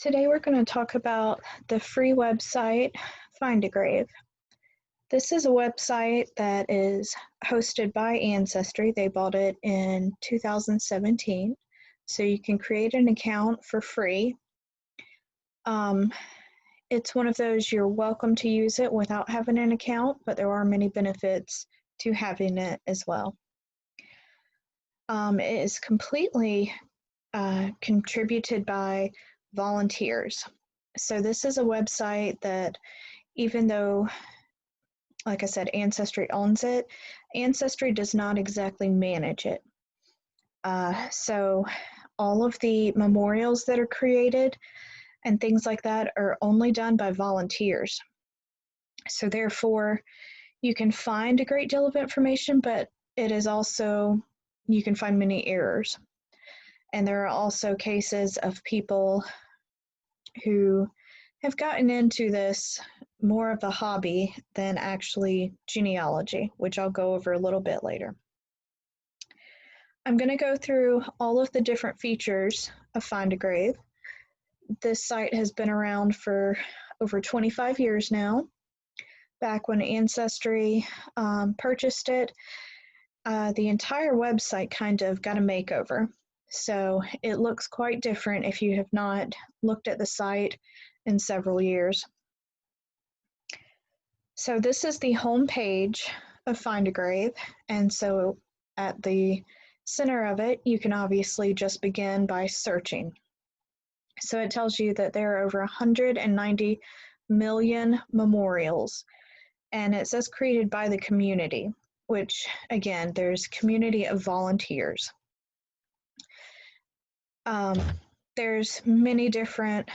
Today we're going to talk about the free website Find a Grave. This is a website that is hosted by Ancestry. They bought it in 2017, so you can create an account for free. It's one of those you're welcome to use it without having an account, but there are many benefits to having it as well. It is completely contributed by volunteers. So this is a website that, even though, like I said, Ancestry owns it, Ancestry does not exactly manage it. So all of the memorials that are created and things like that are only done by volunteers. So therefore, you can find a great deal of information, but it is also, you can find many errors. And there are also cases of people who have gotten into this more of a hobby than actually genealogy, which I'll go over a little bit later. I'm going to go through all of the different features of Find a Grave. This site has been around for over 25 years now. Back when Ancestry purchased it, the entire website kind of got a makeover. So it looks quite different if you have not looked at the site in several years. So this is the home page of Find a Grave, and so at the center of it, you can obviously just begin by searching. So it tells you that there are over 190 million memorials, and it says created by the community, which again, there's community of volunteers. There's many different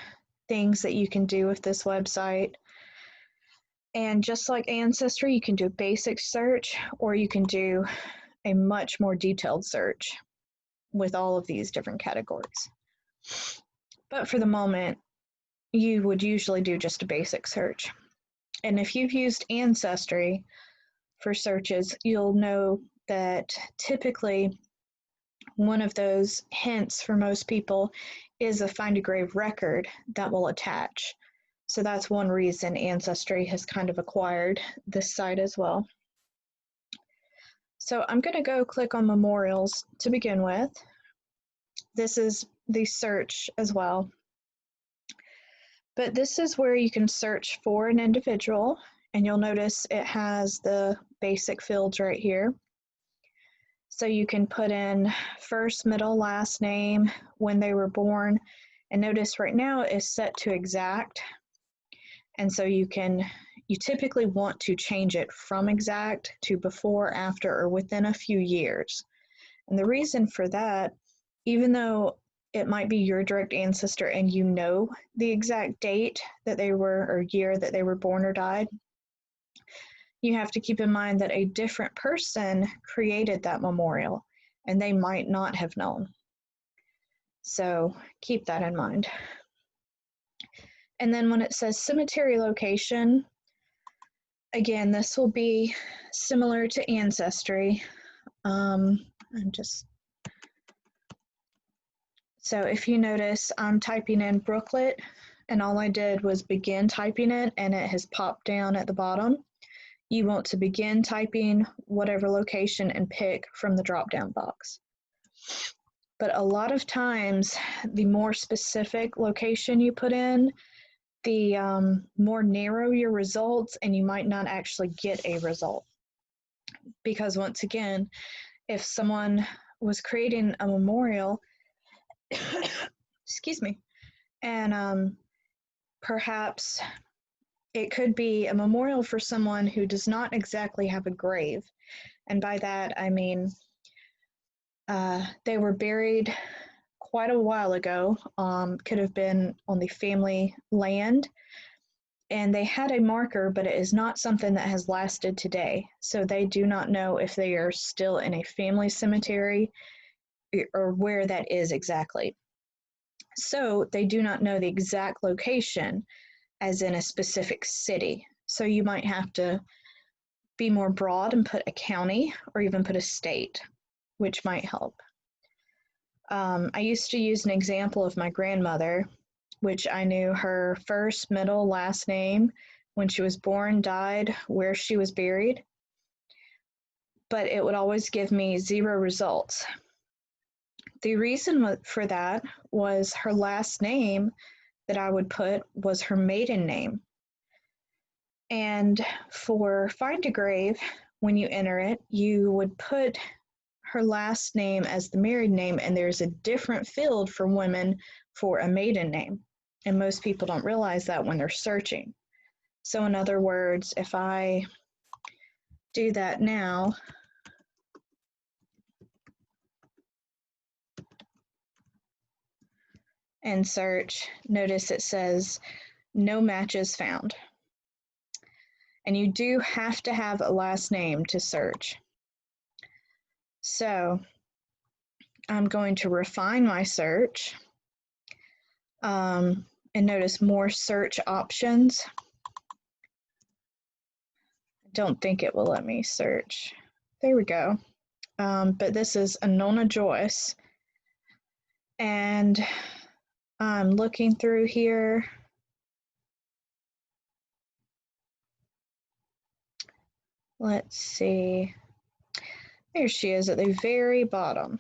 things that you can do with this website. And just like Ancestry, you can do a basic search, or you can do a much more detailed search with all of these different categories. But for the moment, you would usually do just a basic search. And if you've used Ancestry for searches, you'll know that typically one of those hints for most people is a Find a Grave record that will attach. So that's one reason Ancestry has kind of acquired this site as well. So I'm going to go click on memorials to begin with. This is the search as well. But this is where you can search for an individual, and you'll notice it has the basic fields right here. So you can put in first, middle, last name, when they were born, and notice right now it is set to exact. And so you typically want to change it from exact to before, after, or within a few years. And the reason for that, even though it might be your direct ancestor and you know the exact date that they were, or year that they were born or died, you have to keep in mind that a different person created that memorial and they might not have known. So keep that in mind. And then when it says cemetery location, again, this will be similar to Ancestry. So if you notice, I'm typing in Brooklet, and all I did was begin typing it, and it has popped down at the bottom. You want to begin typing whatever location and pick from the drop-down box. But a lot of times, the more specific location you put in, the more narrow your results, and you might not actually get a result. Because once again, if someone was creating a memorial, excuse me, and perhaps it could be a memorial for someone who does not exactly have a grave. And by that, I mean they were buried quite a while ago, could have been on the family land, and they had a marker, but it is not something that has lasted today. So they do not know if they are still in a family cemetery or where that is exactly. So they do not know the exact location, as in a specific city. So you might have to be more broad and put a county or even put a state, which might help. I used to use an example of my grandmother. which I knew her first, middle, last name, when she was born, died, where she was buried, but it would always give me 0 results. The reason for that was her last name that I would put was her maiden name. And for Find a Grave, when you enter it, you would put her last name as the married name, and there's a different field for women for a maiden name. And most people don't realize that when they're searching. So in other words, if I do that now, and search, notice it says no matches found. And you do have to have a last name to search. So I'm going to refine my search, and notice more search options. I don't think it will let me search. There we go. But this is Anona Joyce. And I'm looking through here. Let's see. There she is at the very bottom.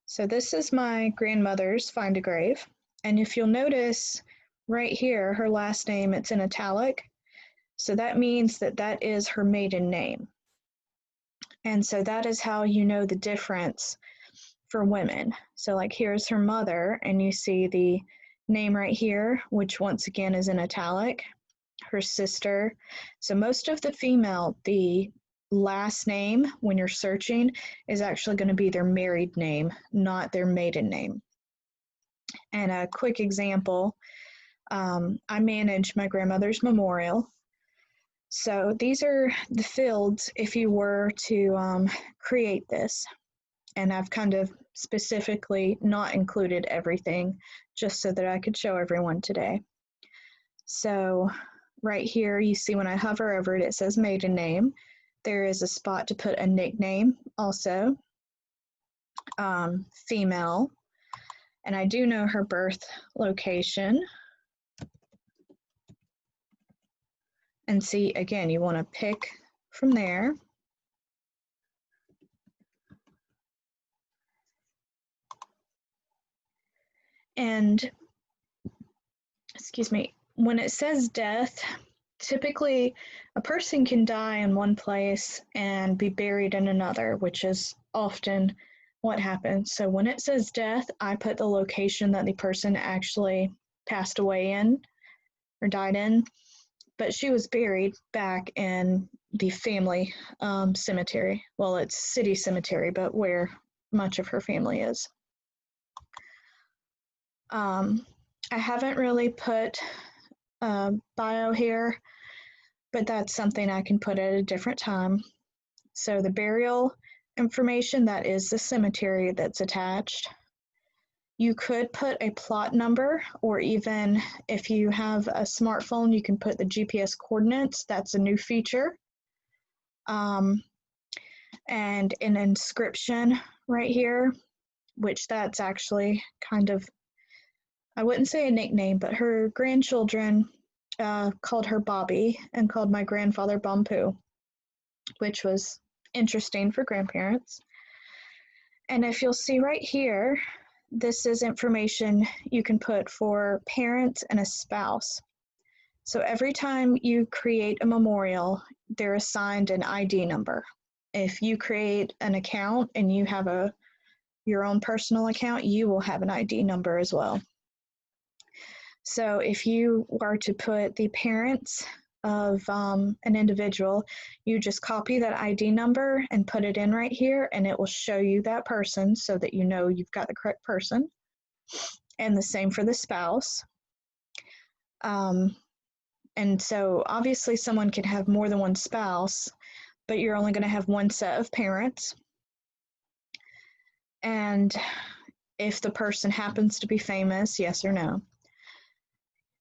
So this is my grandmother's Find a Grave. And if you'll notice right here, her last name, it's in italic. So that means that that is her maiden name. And so that is how you know the difference for women. So like here's her mother, and you see the name right here, which once again is in italic, her sister. So most of the female, the last name when you're searching is actually going to be their married name, not their maiden name. And a quick example, I manage my grandmother's memorial. So these are the fields if you were to create this. And I've kind of specifically not included everything just so that I could show everyone today. So right here, you see when I hover over it, it says maiden name. There is a spot to put a nickname also, female, and I do know her birth location. And see, again, you want to pick from there. And, excuse me, when it says death, typically a person can die in one place and be buried in another, which is often what happens. So when it says death, I put the location that the person actually passed away in or died in, but she was buried back in the family cemetery. Well, it's city cemetery, but where much of her family is. I haven't really put bio here, but that's something I can put at a different time. So the burial information, that is the cemetery that's attached. You could put a plot number, or even if you have a smartphone, you can put the GPS coordinates. That's a new feature. And an inscription right here, which that's actually kind of, I wouldn't say a nickname, but her grandchildren called her Bobby and called my grandfather Bumpu, which was interesting for grandparents. And if you'll see right here, this is information you can put for parents and a spouse. So every time you create a memorial, they're assigned an ID number. If you create an account and you have your own personal account, you will have an ID number as well. So if you were to put the parents of an individual, you just copy that ID number and put it in right here, and it will show you that person so that you know you've got the correct person. And the same for the spouse. And so obviously someone can have more than one spouse, but you're only going to have one set of parents. And if the person happens to be famous, yes or no.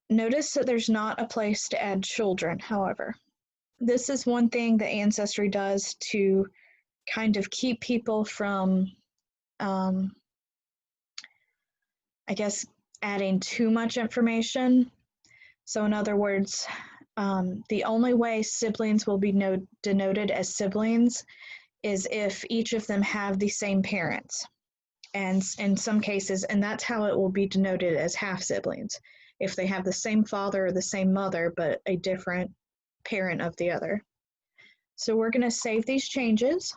Notice that there's not a place to add children, however. This is one thing that Ancestry does to kind of keep people from, I guess, adding too much information. So in other words, the only way siblings will be denoted as siblings is if each of them have the same parents. And in some cases, and that's how it will be denoted as half siblings, if they have the same father or the same mother, but a different parent of the other. So we're going to save these changes.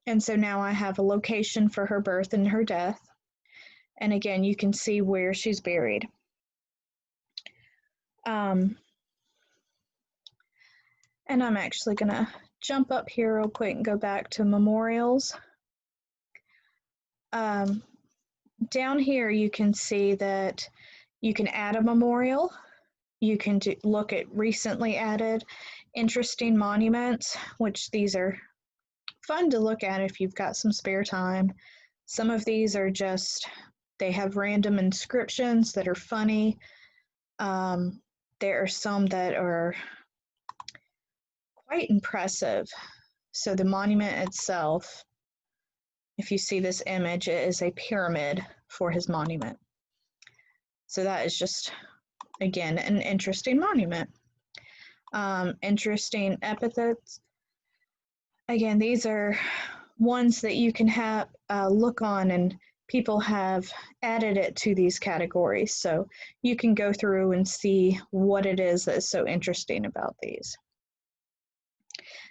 And so now I have a location for her birth and her death. And again, you can see where she's buried. And I'm actually going to jump up here real quick and go back to memorials. Down here, you can see that you can add a memorial. You can look at recently added interesting monuments, which these are fun to look at if you've got some spare time. Some of these are just, they have random inscriptions that are funny. There are some that are quite impressive. So the monument itself, if you see this image, it is a pyramid for his monument. So that is just, again, an interesting monument. Interesting epithets. Again, these are ones that you can have look on, and people have added it to these categories. So you can go through and see what it is that is so interesting about these.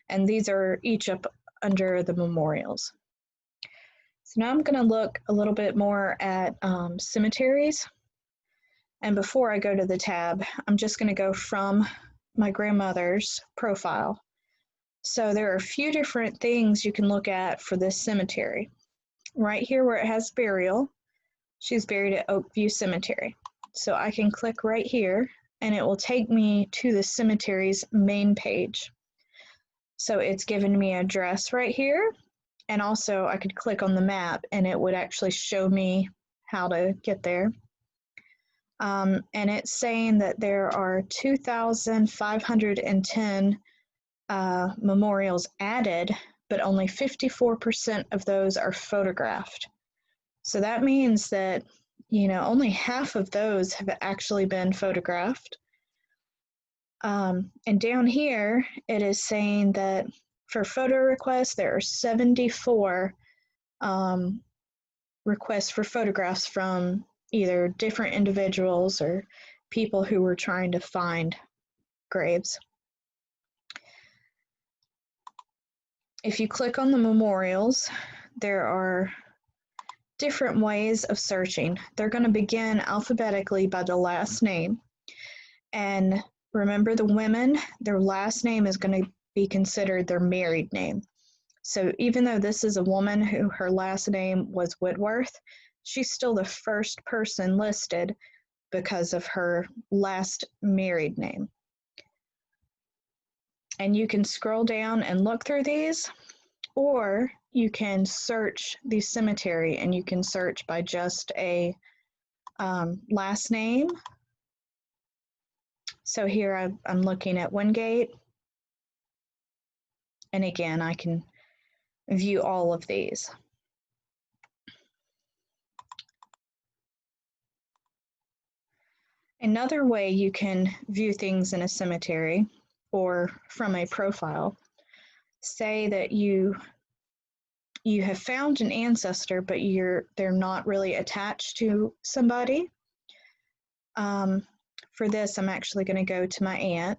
And these are each up under the memorials. So now I'm going to look a little bit more at cemeteries. And before I go to the tab, I'm just going to go from my grandmother's profile. So there are a few different things you can look at for this cemetery. Right here where it has burial, she's buried at Oakview Cemetery. So I can click right here and it will take me to the cemetery's main page. So it's given me an address right here, and also I could click on the map and it would actually show me how to get there. And it's saying that there are 2,510 memorials added, but only 54% of those are photographed. So that means that, you know, only half of those have actually been photographed. And down here, it is saying that for photo requests, there are 74 requests for photographs from either different individuals or people who were trying to find graves. If you click on the memorials, there are different ways of searching. They're going to begin alphabetically by the last name. And remember, the women, their last name is going to be considered their married name. So even though this is a woman who her last name was Whitworth, she's still the first person listed because of her last married name. And you can scroll down and look through these, or you can search the cemetery and you can search by just a last name. So here I'm looking at Wingate, and again, I can view all of these. Another way you can view things in a cemetery or from a profile, say that you have found an ancestor, but they're not really attached to somebody. For this, I'm actually going to go to my aunt.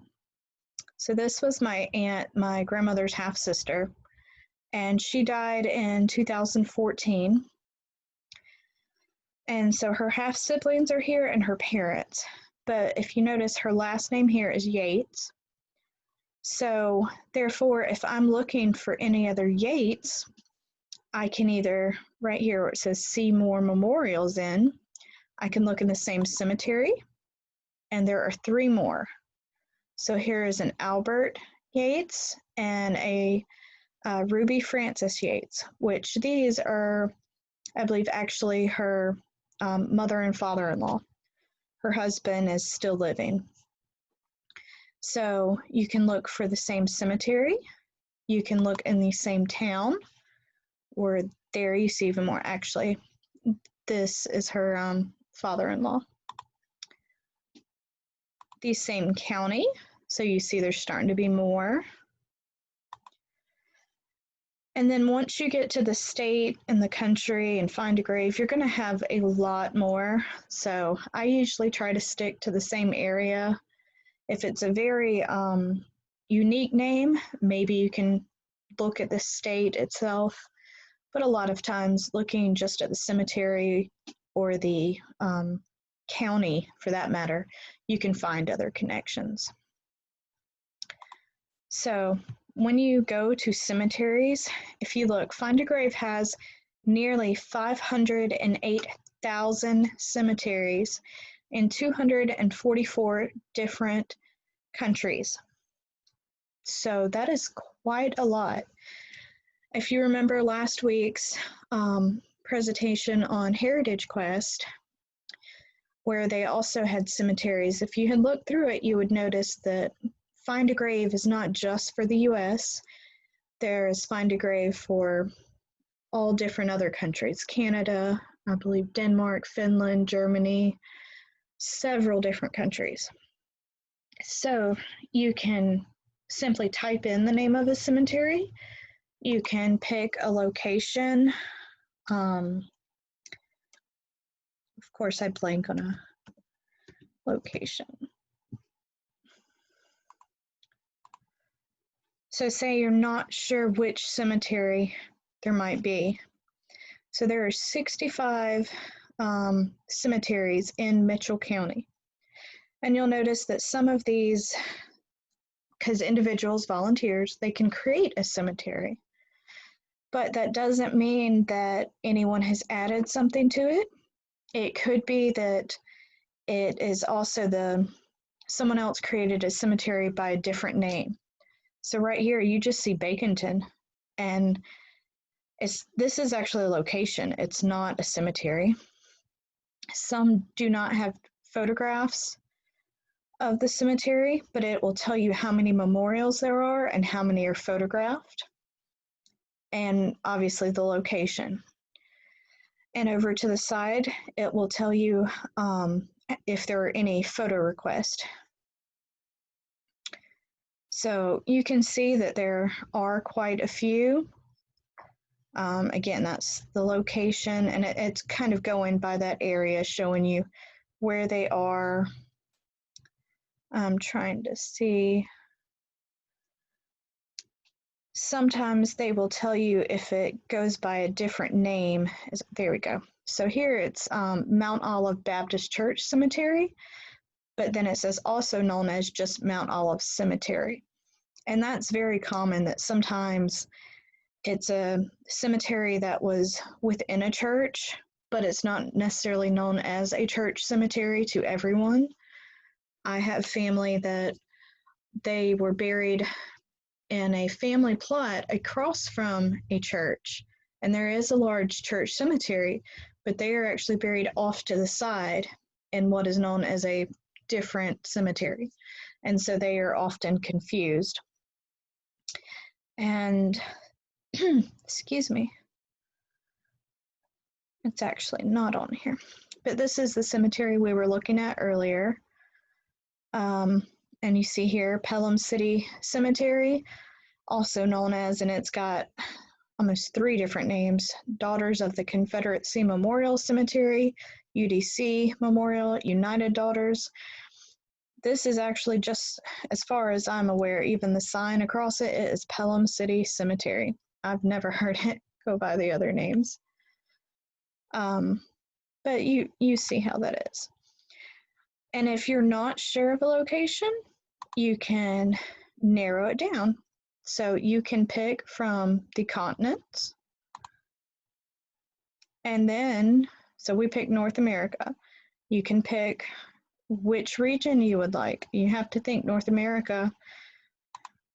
So this was my aunt, my grandmother's half-sister, and she died in 2014. And so her half-siblings are here and her parents. But if you notice, her last name here is Yates. So therefore, if I'm looking for any other Yates, I can either, right here where it says see more memorials in, I can look in the same cemetery, and there are 3 more. So here is an Albert Yates and a Ruby Frances Yates, which these are, I believe, actually her mother and father-in-law. Her husband is still living. So you can look for the same cemetery. You can look in the same town, or there you see even more. Actually, this is her father-in-law. The same county, so you see there's starting to be more. And then once you get to the state and the country and find a grave, you're going to have a lot more. So I usually try to stick to the same area. If it's a very unique name, maybe you can look at the state itself. But a lot of times looking just at the cemetery or the county, for that matter, you can find other connections. So when you go to cemeteries, if you look, Find a Grave has nearly 508,000 cemeteries in 244 different countries. So that is quite a lot. If you remember last week's presentation on Heritage Quest, where they also had cemeteries, if you had looked through it, you would notice that Find a Grave is not just for the US. There is Find a Grave for all different other countries, Canada, I believe Denmark, Finland, Germany, several different countries. So you can simply type in the name of a cemetery. You can pick a location. Of course, I blank on a location. So say you're not sure which cemetery there might be. So there are 65 cemeteries in Mitchell County. And you'll notice that some of these, because individuals, volunteers, they can create a cemetery. But that doesn't mean that anyone has added something to it. It could be that it is also someone else created a cemetery by a different name. So right here, you just see Baconton, and this is actually a location. It's not a cemetery. Some do not have photographs of the cemetery, but it will tell you how many memorials there are and how many are photographed, and obviously the location. And over to the side, it will tell you if there are any photo requests. So you can see that there are quite a few. Again, that's the location, and it's kind of going by that area, showing you where they are. I'm trying to see. Sometimes they will tell you if it goes by a different name. There we go. So here it's Mount Olive Baptist Church Cemetery, but then it says also known as just Mount Olive Cemetery. And that's very common, that sometimes it's a cemetery that was within a church, but it's not necessarily known as a church cemetery to everyone. I have family that they were buried in a family plot across from a church, and there is a large church cemetery, but they are actually buried off to the side in what is known as a different cemetery, and so they are often confused. And excuse me, it's actually not on here, but this is the cemetery we were looking at earlier. And you see here Pelham City Cemetery, also known as, and it's got almost 3 different names: Daughters of the Confederacy Memorial Cemetery, UDC Memorial, United Daughters. This is actually, just as far as I'm aware, even the sign across it is Pelham City Cemetery. I've never heard it go by the other names. But you see how that is. And if you're not sure of a location, you can narrow it down. So you can pick from the continents. And then, so we pick North America. You can pick which region you would like. You have to think North America.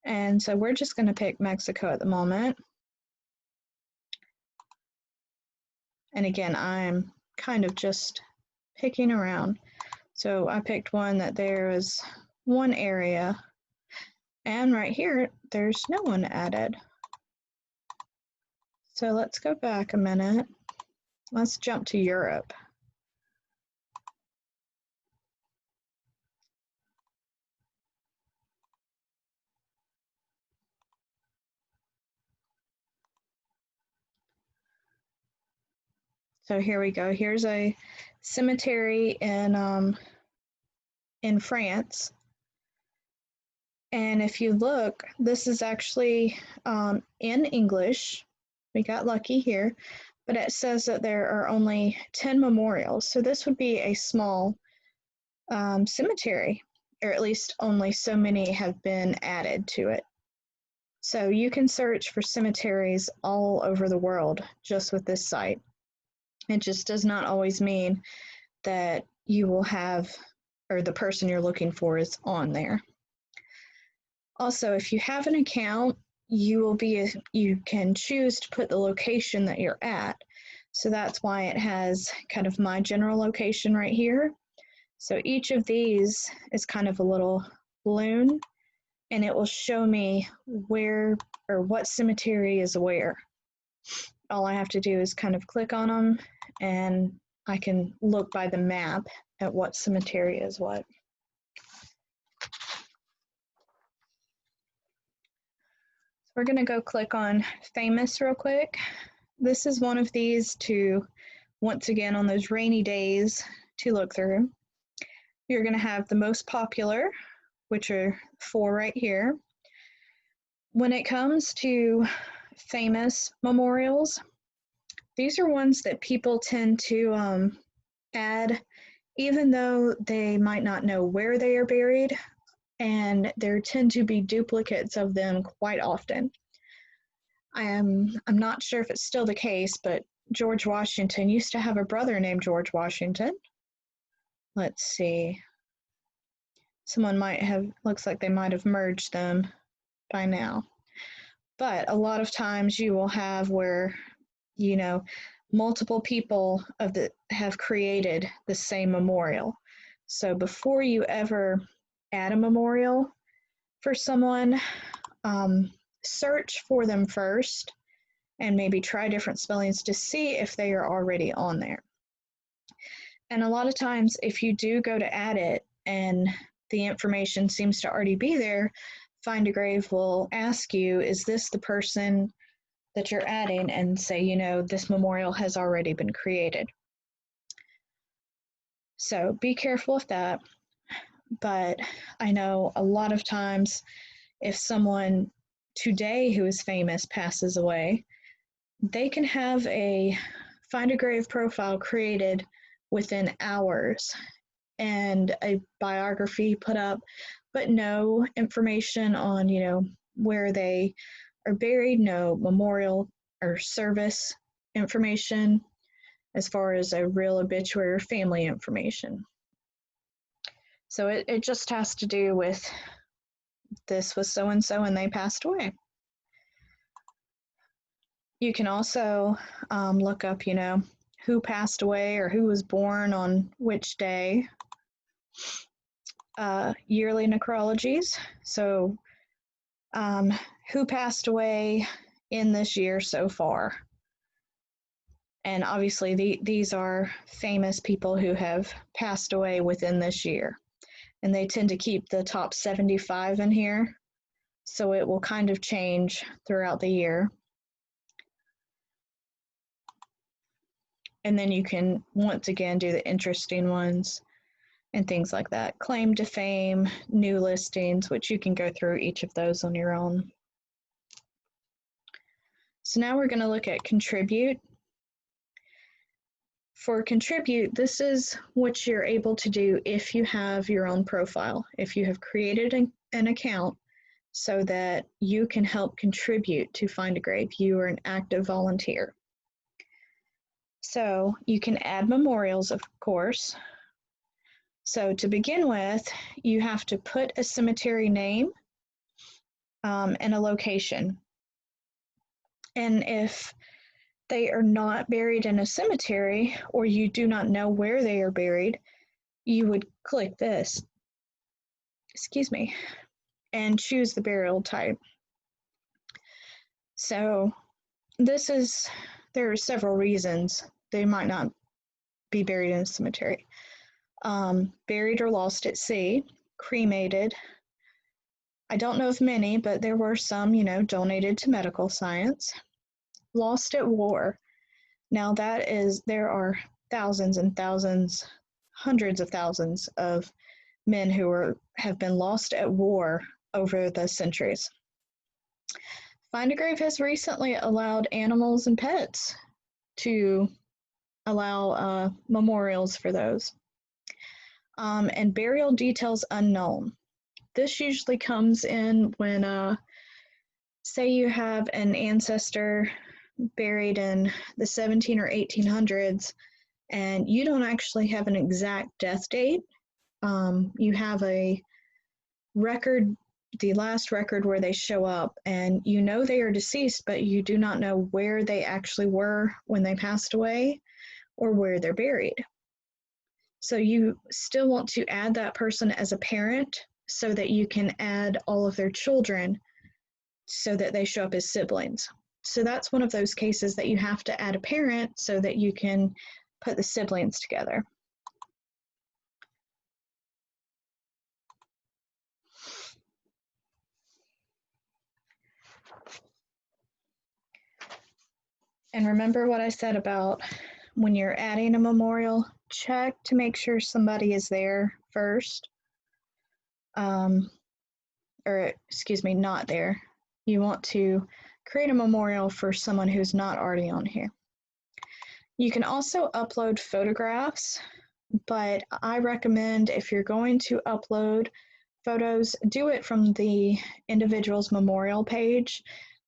And so we're just going to pick Mexico at the moment. And again, I'm kind of just picking around. So I picked one that there is one area, and right here, there's no one added. So let's go back a minute Let's jump to Europe. So here we go. Here's a cemetery in France. And if you look, this is actually in English. We got lucky here, but it says that there are only 10 memorials. So this would be a small cemetery, or at least only so many have been added to it. So you can search for cemeteries all over the world just with this site. It just does not always mean that you will have, or the person you're looking for is on there. Also, if you have an account, you can choose to put the location that you're at. So that's why it has kind of my general location right here. So each of these is kind of a little balloon, and it will show me where or what cemetery is where. All I have to do is kind of click on them, and I can look by the map at what cemetery is what. We're going to go click on famous real quick. This is one of these to, once again, on those rainy days to look through. You're going to have the most popular, which are 4 right here. When it comes to famous memorials, these are ones that people tend to add, even though they might not know where they are buried, and there tend to be duplicates of them quite often. I'm not sure if it's still the case, but George Washington used to have a brother named George Washington. Let's see. Someone might have, looks like they might have merged them by now. But a lot of times you will have where, you know, multiple people have created the same memorial. So before you ever add a memorial for someone, search for them first and maybe try different spellings to see if they are already on there. And a lot of times if you do go to add it and the information seems to already be there, Find a Grave will ask you, is this the person that you're adding, and say, you know, this memorial has already been created. So be careful with that. But I know a lot of times if someone today who is famous passes away, they can have a Find a Grave profile created within hours and a biography put up, but no information on, you know, where they are buried, no memorial or service information as far as a real obituary or family information. So it just has to do with this was so-and-so and they passed away. You can also look up, you know, who passed away or who was born on which day. Yearly necrologies. So who passed away in this year so far. And obviously these are famous people who have passed away within this year. And they tend to keep the top 75 in here. So it will kind of change throughout the year. And then you can once again do the interesting ones and things like that. Claim to fame, new listings, which you can go through each of those on your own. So now we're going to look at contribute. For contribute, this is what you're able to do if you have your own profile, if you have created an account so that you can help contribute to Find a Grave. You are an active volunteer. So you can add memorials, of course. So to begin with, you have to put a cemetery name and a location. And if they are not buried in a cemetery, or you do not know where they are buried, you would click this, and choose the burial type. So there are several reasons they might not be buried in a cemetery. Buried or lost at sea, cremated. I don't know of many, but there were some, donated to medical science. Lost at war. Now there are thousands and thousands, hundreds of thousands of men who have been lost at war over the centuries. Find a Grave has recently allowed animals and pets to allow memorials for those. And burial details unknown. This usually comes in when, say you have an ancestor buried in the 17 or 1800s, and you don't actually have an exact death date. You have a record, the last record where they show up, and you know they are deceased, but you do not know where they actually were when they passed away or where they're buried. So you still want to add that person as a parent so that you can add all of their children so that they show up as siblings. So that's one of those cases that you have to add a parent so that you can put the siblings together. And remember what I said about when you're adding a memorial, check to make sure somebody is there first. Not there. You want to create a memorial for someone who's not already on here. You can also upload photographs, but I recommend if you're going to upload photos, do it from the individual's memorial page,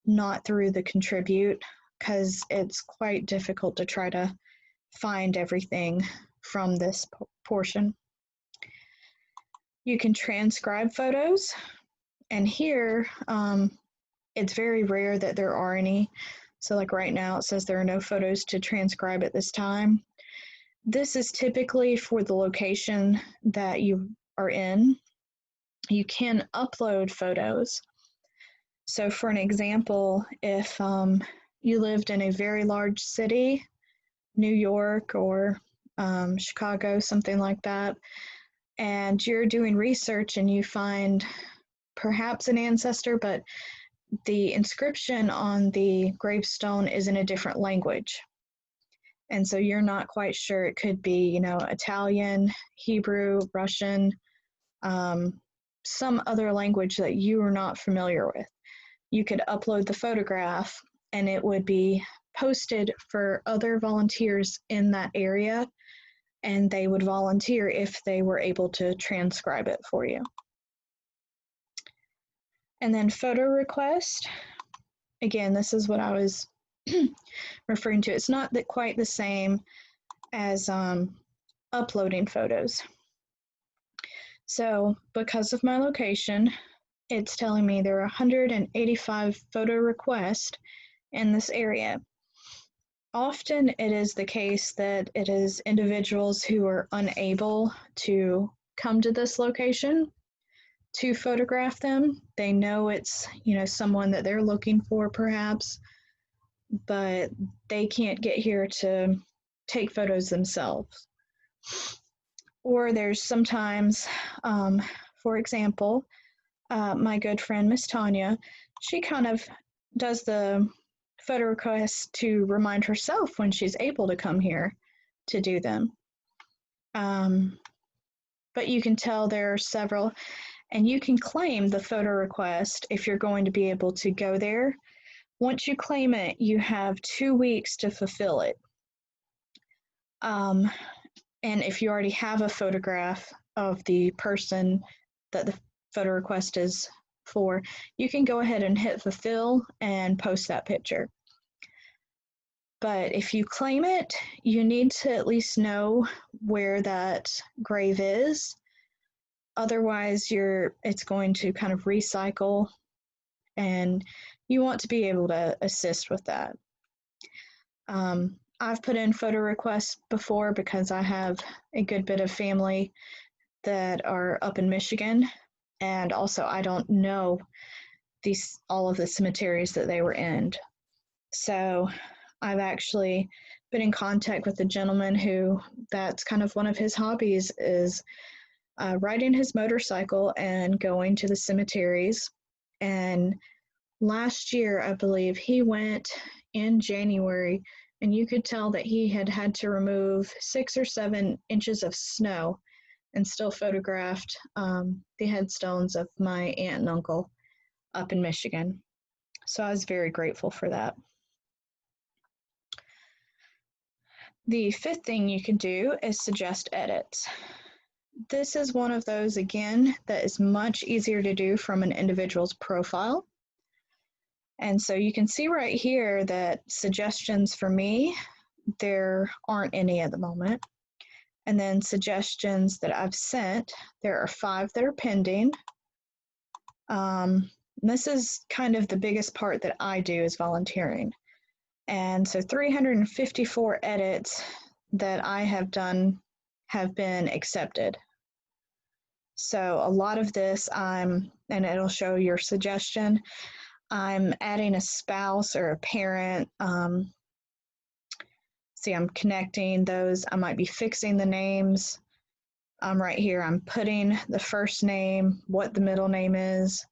not through the contribute, because it's quite difficult to try to find everything from this portion. You can transcribe photos, and here it's very rare that there are any. So like right now it says there are no photos to transcribe at this time. This is typically for the location that you are in. You can upload photos. So for an example, if you lived in a very large city, New York or Chicago, something like that, and you're doing research and you find perhaps an ancestor, but the inscription on the gravestone is in a different language. And so you're not quite sure. It could be, Italian, Hebrew, Russian, some other language that you are not familiar with. You could upload the photograph and it would be posted for other volunteers in that area, and they would volunteer if they were able to transcribe it for you. And then photo request. Again, this is what I was referring to. It's not quite the same as uploading photos. So because of my location, it's telling me there are 185 photo requests in this area. Often it is the case that it is individuals who are unable to come to this location to photograph them. They know it's, someone that they're looking for perhaps, but they can't get here to take photos themselves. Or there's sometimes, for example, my good friend, Miss Tanya, she kind of does the photo requests to remind herself when she's able to come here to do them. But you can tell there are several, and you can claim the photo request if you're going to be able to go there. Once you claim it, you have 2 weeks to fulfill it. And if you already have a photograph of the person that the photo request is for, you can go ahead and hit fulfill and post that picture. But if you claim it, you need to at least know where that grave is. Otherwise, it's going to kind of recycle, and you want to be able to assist with that. I've put in photo requests before because I have a good bit of family that are up in Michigan, and also I don't know all of the cemeteries that they were in. So I've actually been in contact with a gentleman who that's kind of one of his hobbies is riding his motorcycle and going to the cemeteries. And last year, I believe, he went in January, and you could tell that he had had to remove 6 or 7 inches of snow and still photographed the headstones of my aunt and uncle up in Michigan. So I was very grateful for that. The 5th thing you can do is suggest edits. This is one of those, again, that is much easier to do from an individual's profile. And so you can see right here that suggestions for me, there aren't any at the moment. And then suggestions that I've sent, there are 5 that are pending. This is kind of the biggest part that I do is volunteering. And so 354 edits that I have done have been accepted. So a lot of this and it'll show your suggestion, I'm adding a spouse or a parent. See, I'm connecting those. I might be fixing the names. Right here, I'm putting the first name, what the middle name is.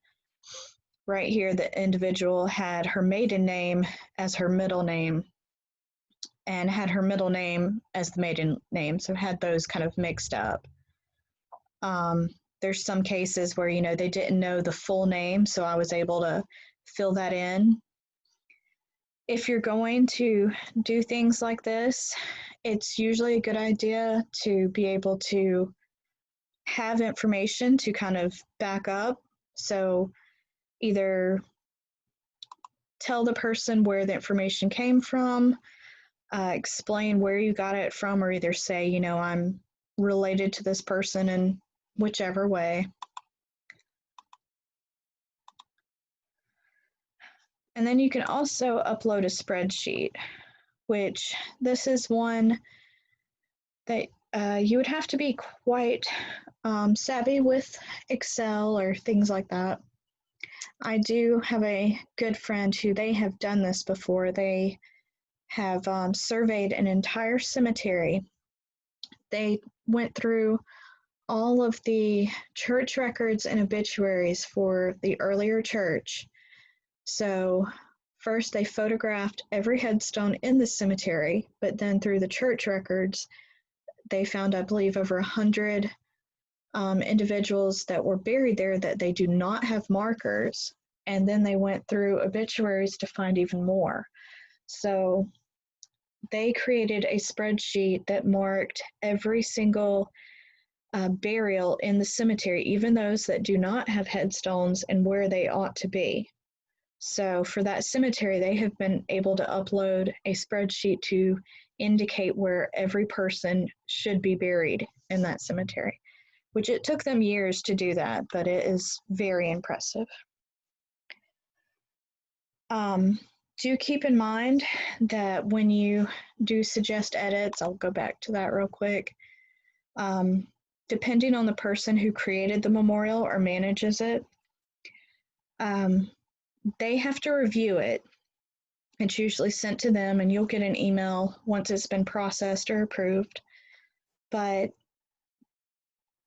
Right here, the individual had her maiden name as her middle name and had her middle name as the maiden name, so had those kind of mixed up. There's some cases where, they didn't know the full name, so I was able to fill that in. If you're going to do things like this, it's usually a good idea to be able to have information to kind of back up. So either tell the person where the information came from, explain where you got it from, or either say, I'm related to this person in whichever way. And then you can also upload a spreadsheet, which this is one that you would have to be quite savvy with Excel or things like that. I do have a good friend who they have done this before. They have surveyed an entire cemetery. They went through all of the church records and obituaries for the earlier church. So first they photographed every headstone in the cemetery, but then through the church records, they found, I believe, over 100 individuals that were buried there that they do not have markers. And then they went through obituaries to find even more. So they created a spreadsheet that marked every single burial in the cemetery, even those that do not have headstones, and where they ought to be. So for that cemetery, they have been able to upload a spreadsheet to indicate where every person should be buried in that cemetery, which it took them years to do that, but it is very impressive. Do keep in mind that when you do suggest edits, I'll go back to that real quick, depending on the person who created the memorial or manages it, they have to review it. It's usually sent to them, and you'll get an email once it's been processed or approved, but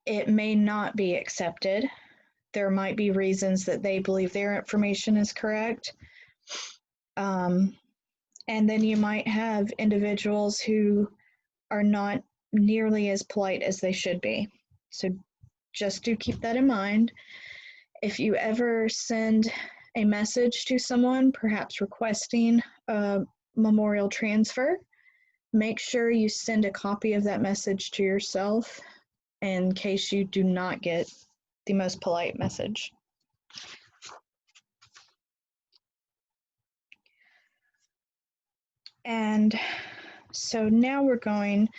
it may not be accepted. There might be reasons that they believe their information is correct. And then you might have individuals who are not nearly as polite as they should be. So just do keep that in mind. If you ever send a message to someone, perhaps requesting a memorial transfer, make sure you send a copy of that message to yourself in case you do not get the most polite message. And so now we're going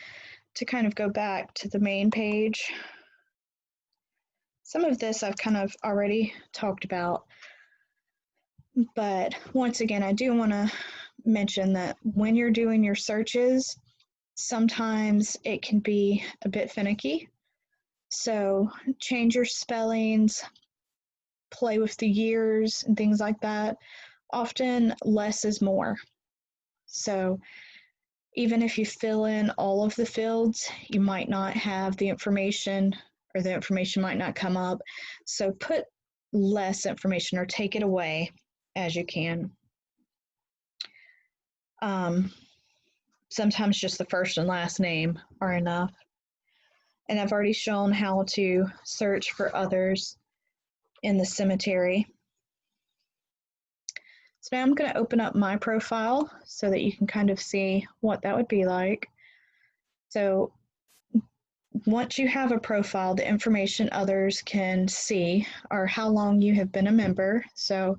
to kind of go back to the main page. Some of this I've kind of already talked about, but once again, I do want to mention that when you're doing your searches, sometimes it can be a bit finicky. So change your spellings, play with the years and things like that. Often less is more. So Even if you fill in all of the fields, you might not have the information, or the information might not come up. So put less information or take it away as you can. Sometimes just the first and last name are enough. And I've already shown how to search for others in the cemetery. So now I'm going to open up my profile so that you can kind of see what that would be like. So once you have a profile, the information others can see are how long you have been a member. So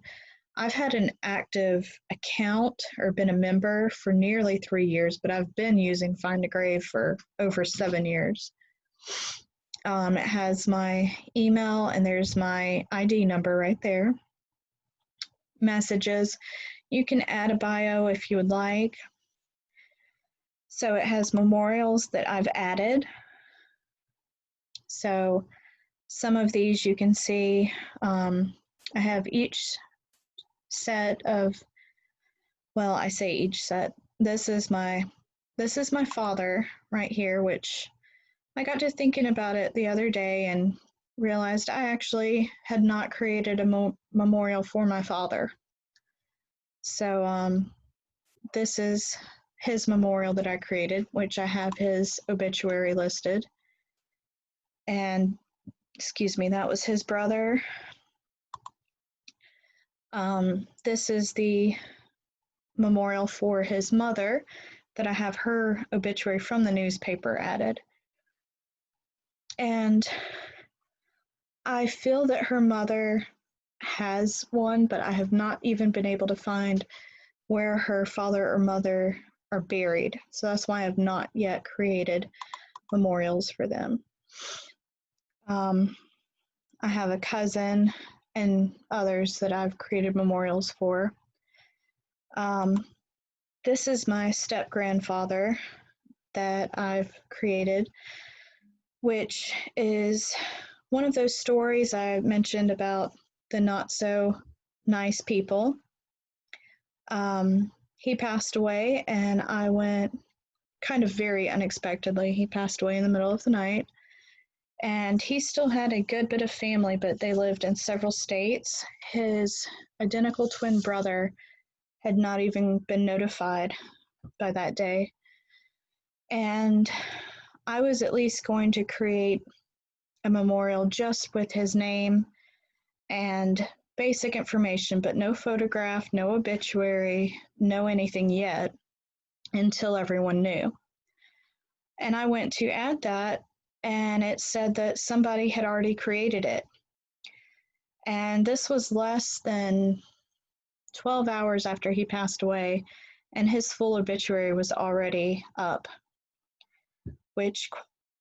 I've had an active account or been a member for nearly 3 years, but I've been using Find a Grave for over 7 years. It has my email and there's my ID number right there. Messages, you can add a bio if you would like. So it has memorials that I've added. So some of these you can see, I have each set of, well, I say each set. This is my father right here, which I got to thinking about it the other day and realized I actually had not created a memorial for my father. So this is his memorial that I created, which I have his obituary listed. And excuse me, that was his brother. This is the memorial for his mother that I have her obituary from the newspaper added. And I feel that her mother has one, but I have not even been able to find where her father or mother are buried. So that's why I have not yet created memorials for them. I have a cousin and others that I've created memorials for. This is my step-grandfather that I've created, which is one of those stories I mentioned about the not so nice people. He passed away and I went kind of very unexpectedly. He passed away in the middle of the night. And he still had a good bit of family, but they lived in several states. His identical twin brother had not even been notified by that day. And I was at least going to create a memorial just with his name and basic information, but no photograph, no obituary, no anything yet until everyone knew. And I went to add that, and it said that somebody had already created it. And this was less than 12 hours after he passed away, and his full obituary was already up, which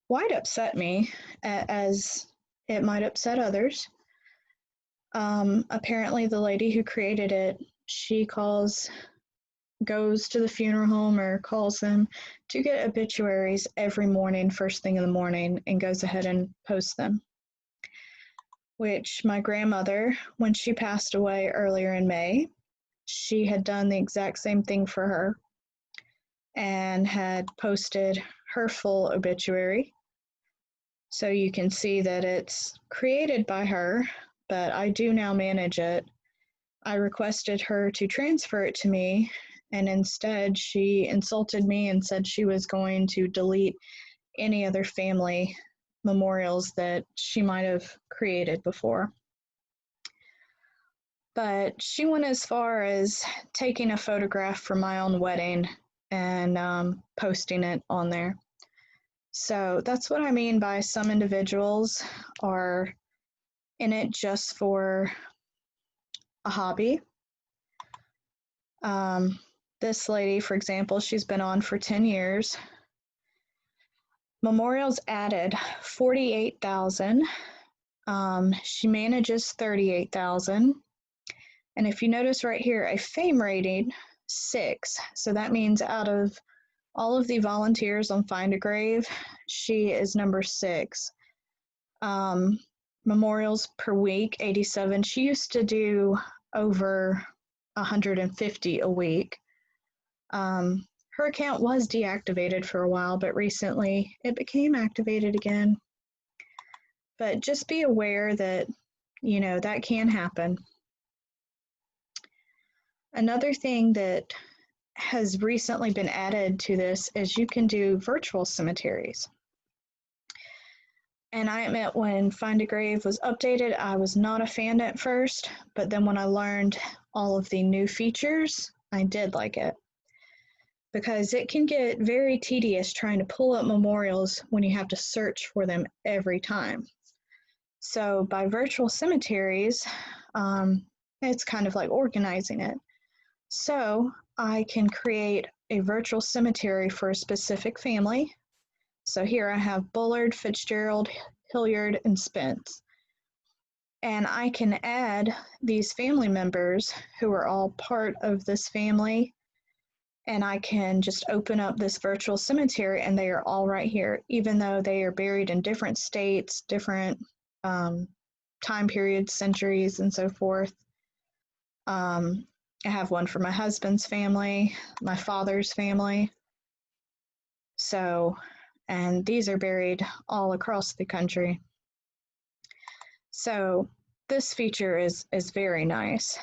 quite upset me, as it might upset others. Apparently the lady who created it, she goes to the funeral home or calls them to get obituaries every morning, first thing in the morning, and goes ahead and posts them. Which my grandmother, when she passed away earlier in May, she had done the exact same thing for her and had posted her full obituary. So you can see that it's created by her, but I do now manage it. I requested her to transfer it to me, and instead she insulted me and said she was going to delete any other family memorials that she might have created before. But she went as far as taking a photograph from my own wedding and posting it on there. So that's what I mean by some individuals are in it just for a hobby. This lady, for example, she's been on for 10 years. Memorials added 48,000. She manages 38,000. And if you notice right here, a fame rating 6. So that means out of all of the volunteers on Find a Grave, she is number 6. Memorials per week, 87. She used to do over 150 a week. Her her account was deactivated for a while, but recently it became activated again. But just be aware that, that can happen. Another thing that has recently been added to this is you can do virtual cemeteries. And I admit, when Find a Grave was updated, I was not a fan at first, but then when I learned all of the new features, I did like it. Because it can get very tedious trying to pull up memorials when you have to search for them every time. So by virtual cemeteries, it's kind of like organizing it. So I can create a virtual cemetery for a specific family. So here I have Bullard, Fitzgerald, Hilliard, and Spence. And I can add these family members who are all part of this family, and I can just open up this virtual cemetery and they are all right here, even though they are buried in different states, different time periods, centuries, and so forth. I have one for my husband's family, my father's family. So, and these are buried all across the country. So this feature is very nice.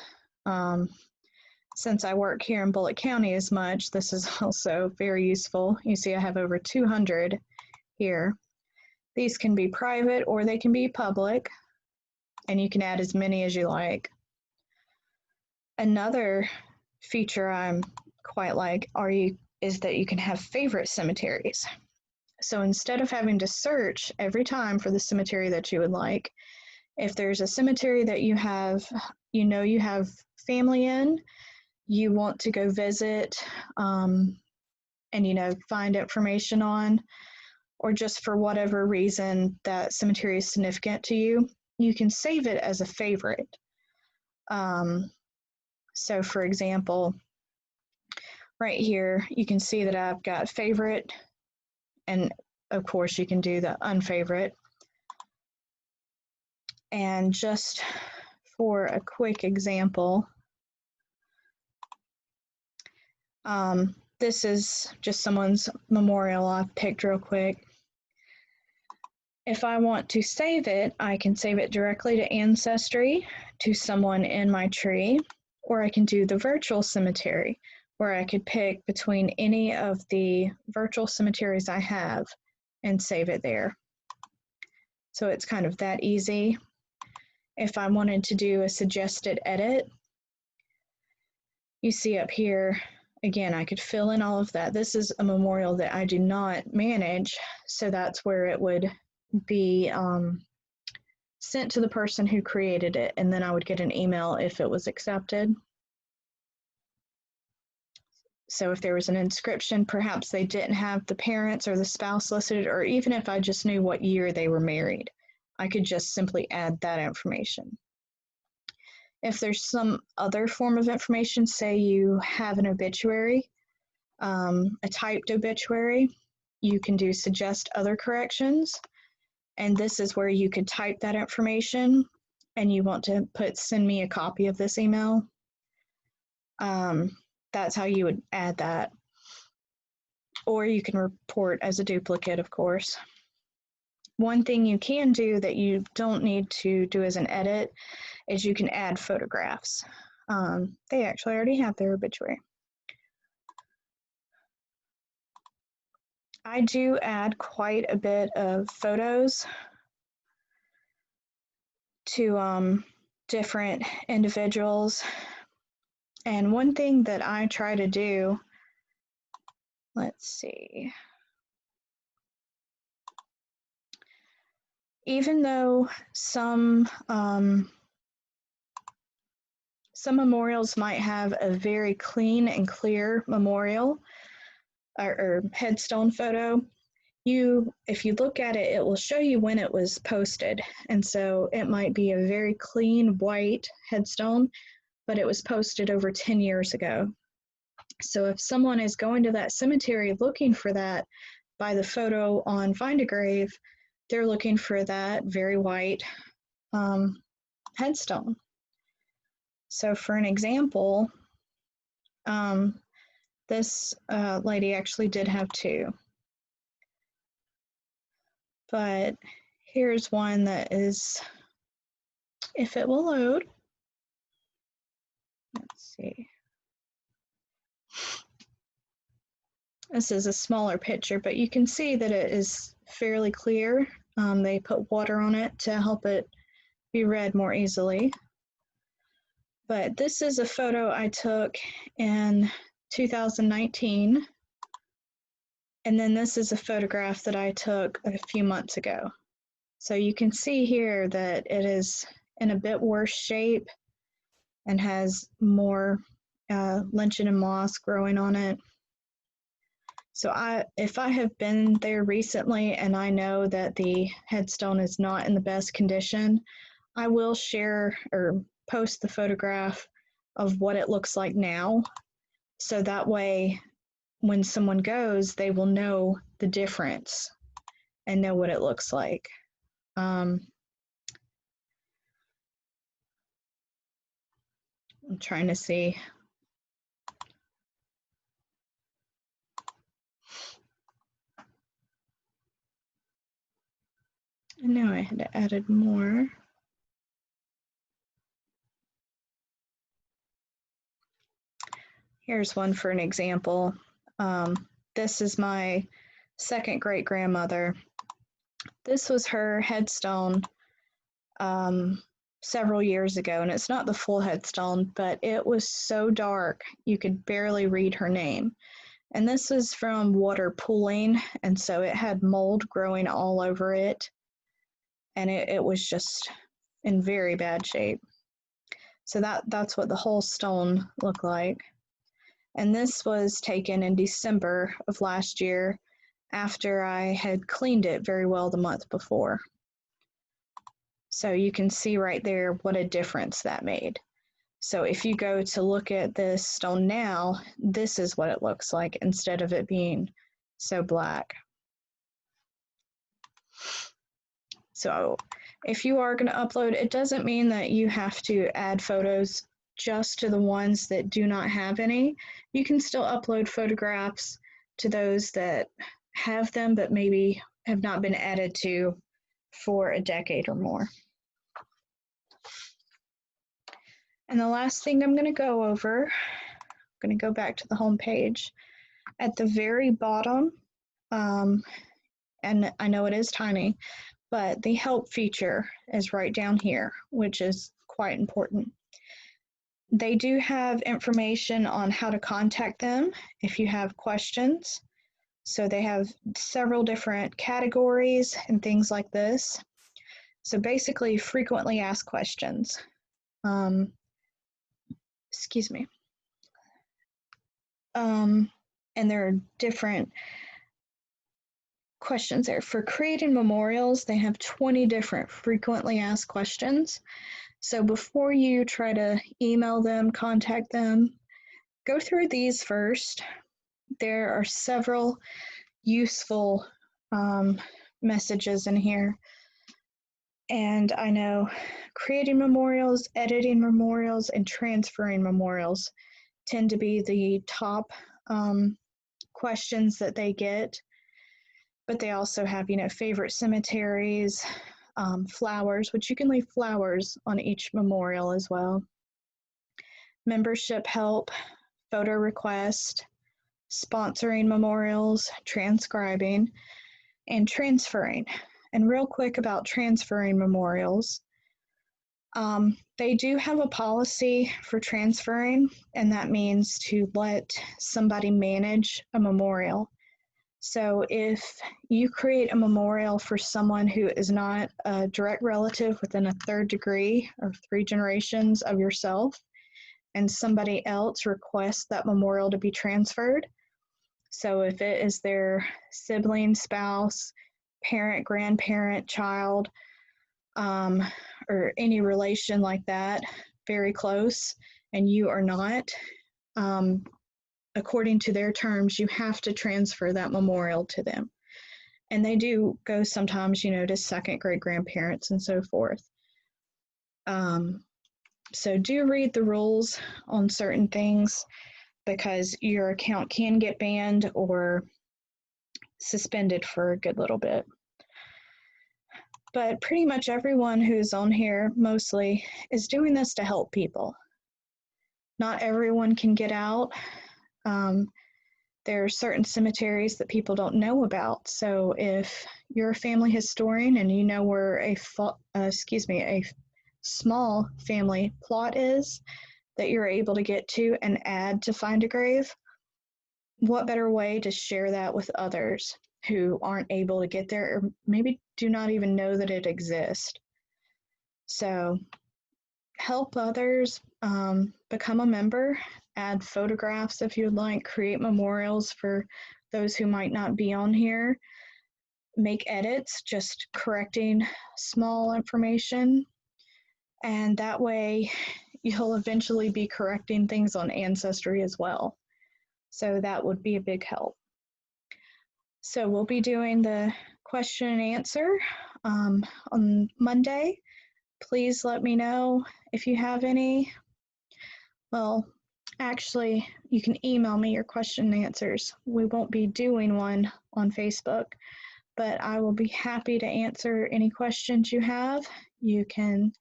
Since I work here in Bulloch County as much, this is also very useful. You see I have over 200 here. These can be private or they can be public, and you can add as many as you like. Another feature I'm quite like is that you can have favorite cemeteries. So instead of having to search every time for the cemetery that you would like, if there's a cemetery that you have family in, you want to go visit and find information on, or just for whatever reason that cemetery is significant to you, you can save it as a favorite. So for example, right here you can see that I've got favorite, and of course you can do the unfavorite. And just for a quick example, this is just someone's memorial I've picked real quick. If I want to save it, I can save it directly to Ancestry, to someone in my tree, or I can do the virtual cemetery, where I could pick between any of the virtual cemeteries I have and save it there. So it's kind of that easy. If I wanted to do a suggested edit, you see up here, again, I could fill in all of that. This is a memorial that I do not manage, so that's where it would be sent to the person who created it, and then I would get an email if it was accepted. So if there was an inscription, perhaps they didn't have the parents or the spouse listed, or even if I just knew what year they were married, I could just simply add that information. If there's some other form of information, say you have an obituary, a typed obituary, you can do suggest other corrections, and this is where you could type that information and you want to put send me a copy of this email. That's how you would add that. Or you can report as a duplicate, of course. One thing you can do that you don't need to do as an edit is you can add photographs. They actually already have their obituary. I do add quite a bit of photos to different individuals. And one thing that I try to do, let's see, even though some memorials might have a very clean and clear memorial or headstone photo, if you look at it, it will show you when it was posted. And so it might be a very clean white headstone, but it was posted over 10 years ago. So if someone is going to that cemetery looking for that by the photo on Find a Grave, they're looking for that very white headstone. So for an example, This lady actually did have two. But here's one that is, if it will load, let's see. This is a smaller picture, but you can see that it is fairly clear. They put water on it to help it be read more easily. But this is a photo I took in 2019. And then this is a photograph that I took a few months ago. So you can see here that it is in a bit worse shape and has more lichen and moss growing on it. So if I have been there recently and I know that the headstone is not in the best condition, I will share or post the photograph of what it looks like now. So that way, when someone goes, they will know the difference and know what it looks like. I'm trying to see. I know I had added more. Here's one for an example. This is my second great grandmother. This was her headstone several years ago, and it's not the full headstone, but it was so dark you could barely read her name. And this is from water pooling, and so it had mold growing all over it, and it was just in very bad shape. So that's what the whole stone looked like. And this was taken in December of last year after I had cleaned it very well the month before. So you can see right there what a difference that made. So if you go to look at this stone now, this is what it looks like instead of it being so black. So if you are going to upload, it doesn't mean that you have to add photos just to the ones that do not have any. You can still upload photographs to those that have them, but maybe have not been added to for a decade or more. And the last thing I'm going to go over, I'm going to go back to the home page. At the very bottom, and I know it is tiny, but the help feature is right down here, which is quite important. They do have information on how to contact them if you have questions. So they have several different categories and things like this. So basically, frequently asked questions. Excuse me. And there are different questions there. For creating memorials, they have 20 different frequently asked questions. So before you try to email them, contact them, go through these first. There are several useful messages in here. And I know creating memorials, editing memorials, and transferring memorials tend to be the top questions that they get. But they also have, favorite cemeteries, flowers, which you can leave flowers on each memorial as well. Membership help, photo request, sponsoring memorials, transcribing, and transferring. And real quick about transferring memorials. They do have a policy for transferring, and that means to let somebody manage a memorial. So if you create a memorial for someone who is not a direct relative within a third degree or 3 generations of yourself, and somebody else requests that memorial to be transferred, so if it is their sibling, spouse, parent, grandparent, child, or any relation like that, very close, and you are not, according to their terms, you have to transfer that memorial to them. And they do go sometimes, to second great grandparents and so forth. So do read the rules on certain things. because your account can get banned or suspended for a good little bit. But pretty much everyone who's on here mostly is doing this to help people. Not everyone can get out. There are certain cemeteries that people don't know about. So if you're a family historian and you know where a small family plot is that you're able to get to and add to find a grave, what better way to share that with others who aren't able to get there or maybe do not even know that it exists? So help others, become a member, add photographs if you'd like, create memorials for those who might not be on here, make edits, just correcting small information, and that way you'll eventually be correcting things on Ancestry as well. So that would be a big help. So we'll be doing the question and answer on Monday. Please let me know if you have any. Well, actually, you can email me your question and answers. We won't be doing one on Facebook, but I will be happy to answer any questions you have. You can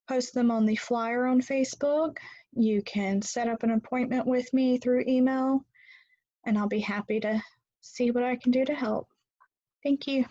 post them on the flyer on Facebook. You can set up an appointment with me through email, and I'll be happy to see what I can do to help. Thank you.